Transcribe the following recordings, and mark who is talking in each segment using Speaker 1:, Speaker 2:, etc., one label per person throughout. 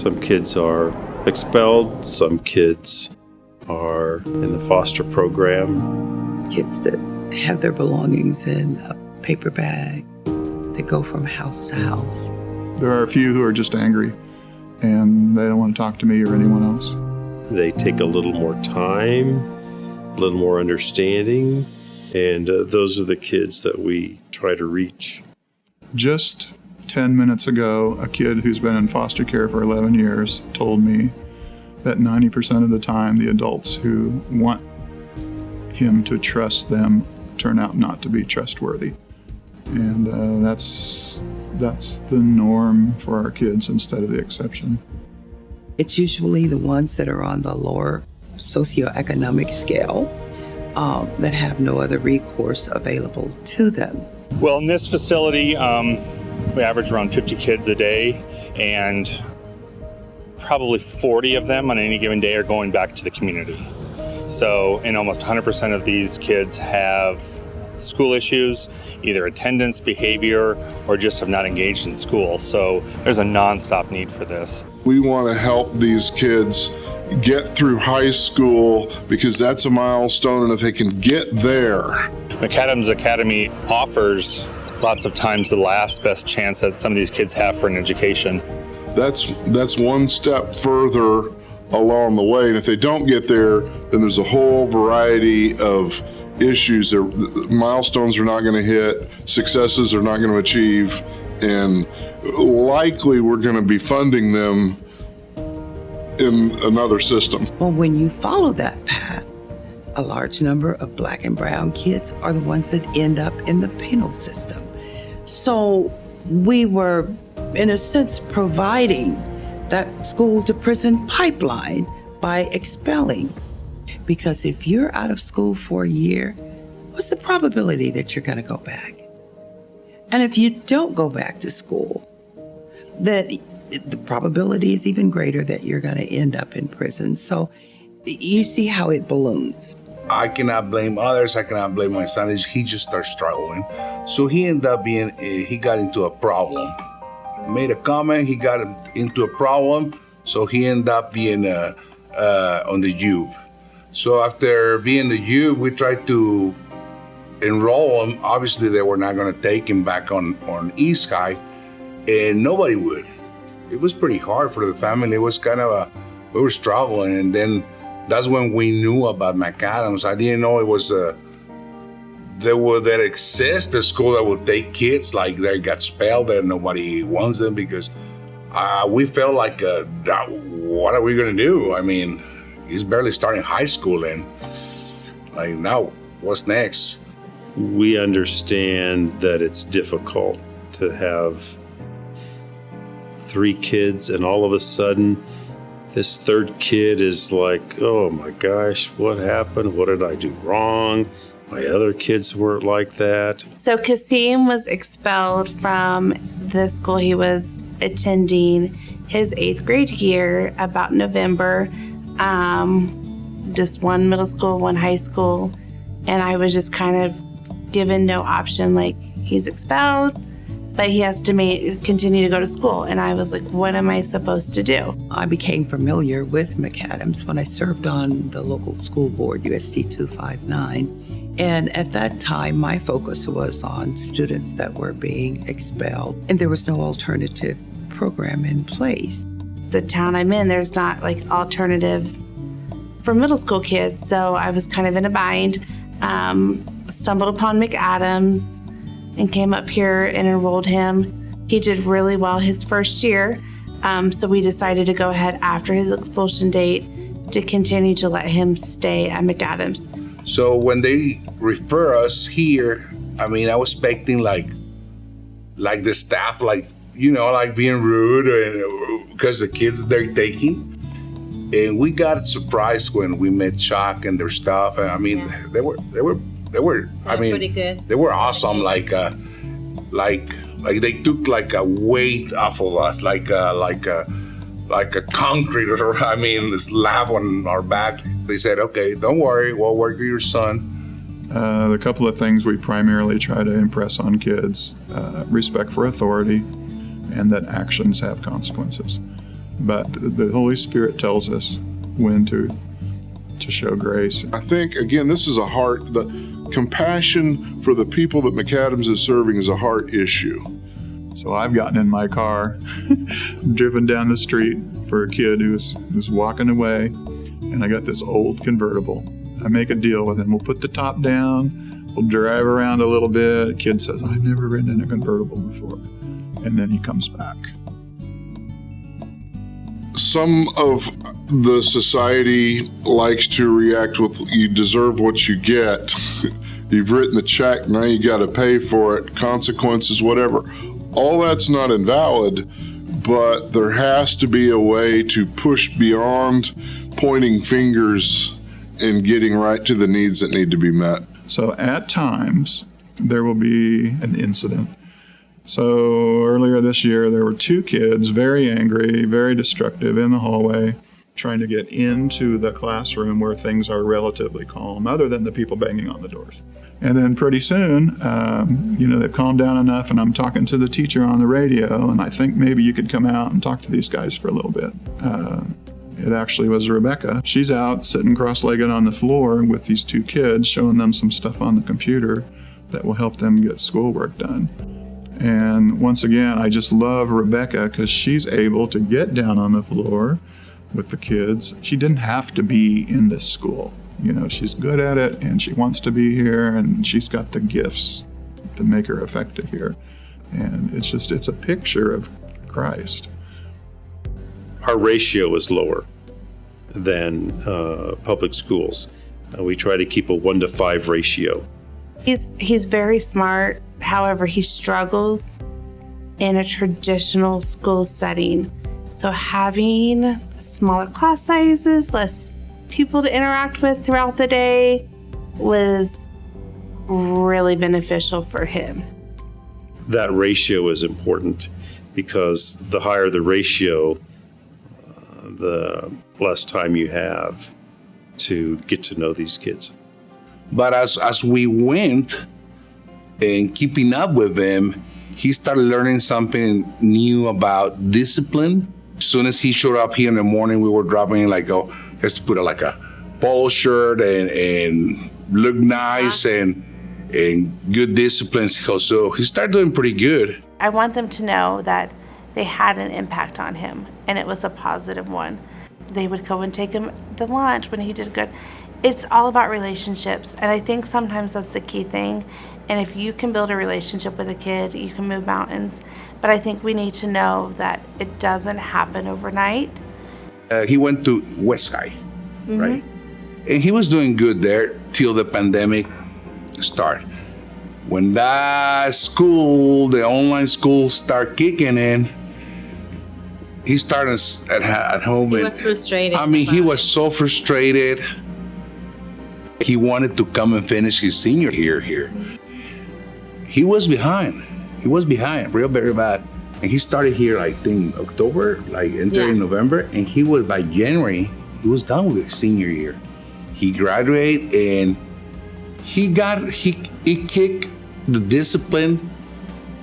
Speaker 1: Some kids are expelled. Some kids are in the foster program.
Speaker 2: Kids that have their belongings in a paper bag. They go from house to house.
Speaker 3: There are a few who are just angry and they don't want to talk to me or anyone else.
Speaker 1: They take a little more time, a little more understanding, and those are the kids that we try to reach.
Speaker 3: Just 10 minutes ago, a kid who's been in foster care for 11 years told me that 90% of the time the adults who want him to trust them turn out not to be trustworthy. And that's the norm for our kids instead of the exception.
Speaker 2: It's usually the ones that are on the lower socioeconomic scale that have no other recourse available to them.
Speaker 4: Well, in this facility, we average around 50 kids a day, and probably 40 of them on any given day are going back to the community. So, and almost 100% of these kids have school issues, either attendance, behavior, or just have not engaged in school. So there's a nonstop need for this.
Speaker 5: We want to help these kids get through high school because that's a milestone, and if they can get there.
Speaker 4: McAdams Academy offers lots of times the last best chance that some of these kids have for an education.
Speaker 5: That's one step further along the way, and if they don't get there, then there's a whole variety of issues. Milestones are not going to hit, successes are not going to achieve, and likely we're going to be funding them in another system.
Speaker 2: Well, when you follow that path, a large number of Black and brown kids are the ones that end up in the penal system. So we were, in a sense, providing that school to prison pipeline by expelling. Because if you're out of school for a year, what's the probability that you're going to go back? And if you don't go back to school, then the probability is even greater that you're going to end up in prison. So you see how it balloons.
Speaker 6: I cannot blame others. I cannot blame my son. He just started struggling. So he ended up he got into a problem. Made a comment, he got into a problem. So he ended up being on the U. So after being the U, we tried to enroll him. Obviously, they were not going to take him back on East High, and nobody would. It was pretty hard for the family. It was kind of we were struggling, and then that's when we knew about McAdams. I didn't know it was that exists a school that will take kids like they got expelled and nobody wants them, because we felt like, what are we going to do? I mean, he's barely starting high school, and like, now what's next?
Speaker 1: We understand that it's difficult to have 3 kids, and all of a sudden this third kid is like, oh my gosh, what happened? What did I do wrong? My other kids weren't like that.
Speaker 7: So Kasim was expelled from the school he was attending his 8th grade year about November. Just one middle school, one high school. And I was just kind of given no option, like, he's expelled, but he has to continue to go to school. And I was like, what am I supposed to do?
Speaker 2: I became familiar with McAdams when I served on the local school board, USD 259. And at that time, my focus was on students that were being expelled, and there was no alternative program in place.
Speaker 7: The town I'm in, there's not like alternative for middle school kids, so I was kind of in a bind. Stumbled upon McAdams and came up here and enrolled him. He did really well his first year, so we decided to go ahead after his expulsion date to continue to let him stay at McAdams.
Speaker 6: So when they refer us here, I mean, I was expecting like the staff, like, you know, like being rude because the kids they're taking. And we got surprised when we met Shock and their stuff. I mean, yeah. they were. I mean,
Speaker 8: pretty good.
Speaker 6: They were awesome. Like they took like a weight off of us, like a concrete, or I mean, slab on our back. They said, "Okay, don't worry, we'll work with your son."
Speaker 3: The couple of things we primarily try to impress on kids: respect for authority, and that actions have consequences. but the Holy Spirit tells us when to show grace.
Speaker 5: I think, again, this is a heart, the compassion for the people that McAdams is serving is a heart issue.
Speaker 3: So I've gotten in my car, driven down the street for a kid who's walking away, and I got this old convertible. I make a deal with him. We'll put the top down, we'll drive around a little bit. Kid says, I've never ridden in a convertible before. And then he comes back.
Speaker 5: Some of the society likes to react with, you deserve what you get. You've written the check, now you got to pay for it, consequences, whatever. All that's not invalid, but there has to be a way to push beyond pointing fingers and getting right to the needs that need to be met.
Speaker 3: So at times, there will be an incident. So earlier this year, there were 2 kids, very angry, very destructive, in the hallway, trying to get into the classroom where things are relatively calm, other than the people banging on the doors. And then pretty soon, they've calmed down enough, and I'm talking to the teacher on the radio, and I think maybe you could come out and talk to these guys for a little bit. It actually was Rebecca. She's out sitting cross-legged on the floor with these 2 kids, showing them some stuff on the computer that will help them get schoolwork done. And once again, I just love Rebecca because she's able to get down on the floor with the kids. She didn't have to be in this school. She's good at it, and she wants to be here, and she's got the gifts to make her effective here. And it's a picture of Christ.
Speaker 1: Our ratio is lower than public schools. We try to keep a 1-to-5 ratio.
Speaker 7: He's very smart. However, he struggles in a traditional school setting. So having smaller class sizes, less people to interact with throughout the day was really beneficial for him.
Speaker 1: That ratio is important because the higher the ratio, the less time you have to get to know these kids.
Speaker 6: But as we went and keeping up with him, he started learning something new about discipline. As soon as he showed up here in the morning, we were dropping has to put a polo shirt and look nice and good discipline. So he started doing pretty good.
Speaker 7: I want them to know that they had an impact on him, and it was a positive one. They would go and take him to lunch when he did good. It's all about relationships, and I think sometimes that's the key thing. And if you can build a relationship with a kid, you can move mountains. But I think we need to know that it doesn't happen overnight.
Speaker 6: He went to West High, right? And he was doing good there till the pandemic started. When that school, the online school, start kicking in, he started at home.
Speaker 8: He was frustrated.
Speaker 6: He was so frustrated. He wanted to come and finish his senior year here. He was behind. Real very bad. And he started here, in October, entering November, and by January, he was done with his senior year. He graduated, and he kicked the discipline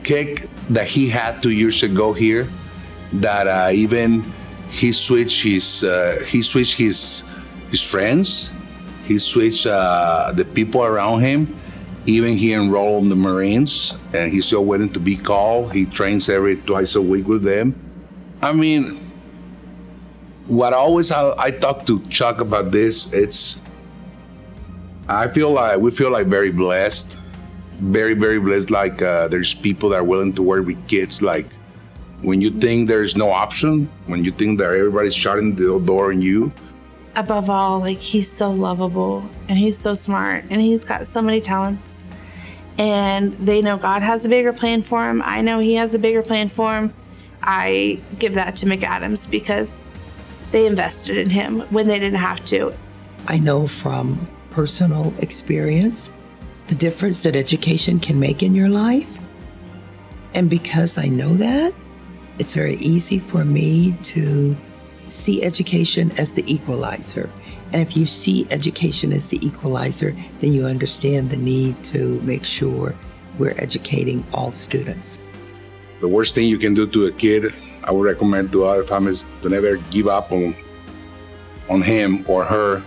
Speaker 6: kick that he had 2 years ago here. That even he switched his friends, he switched the people around him. Even he enrolled in the Marines, and he's still waiting to be called. He trains twice a week with them. What I talk to Chuck about this, we feel like very blessed, very, very blessed. There's people that are willing to work with kids. When you think there's no option, when you think that everybody's shutting the door on you.
Speaker 7: Above all, he's so lovable, and he's so smart, and he's got so many talents. And they know God has a bigger plan for him. I know he has a bigger plan for him. I give that to McAdams because they invested in him when they didn't have to.
Speaker 2: I know from personal experience the difference that education can make in your life. And because I know that, it's very easy for me to see education as the equalizer. And if you see education as the equalizer, then you understand the need to make sure we're educating all students.
Speaker 6: The worst thing you can do to a kid I would recommend to other families to never give up on him or her.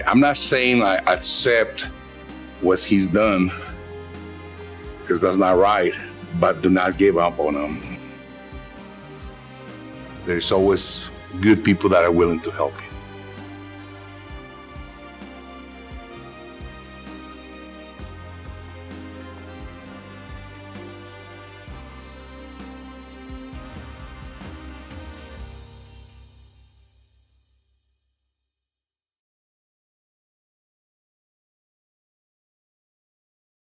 Speaker 6: I'm not saying I accept what he's done, because that's not right, but do not give up on him. There's always good people that are willing to help you.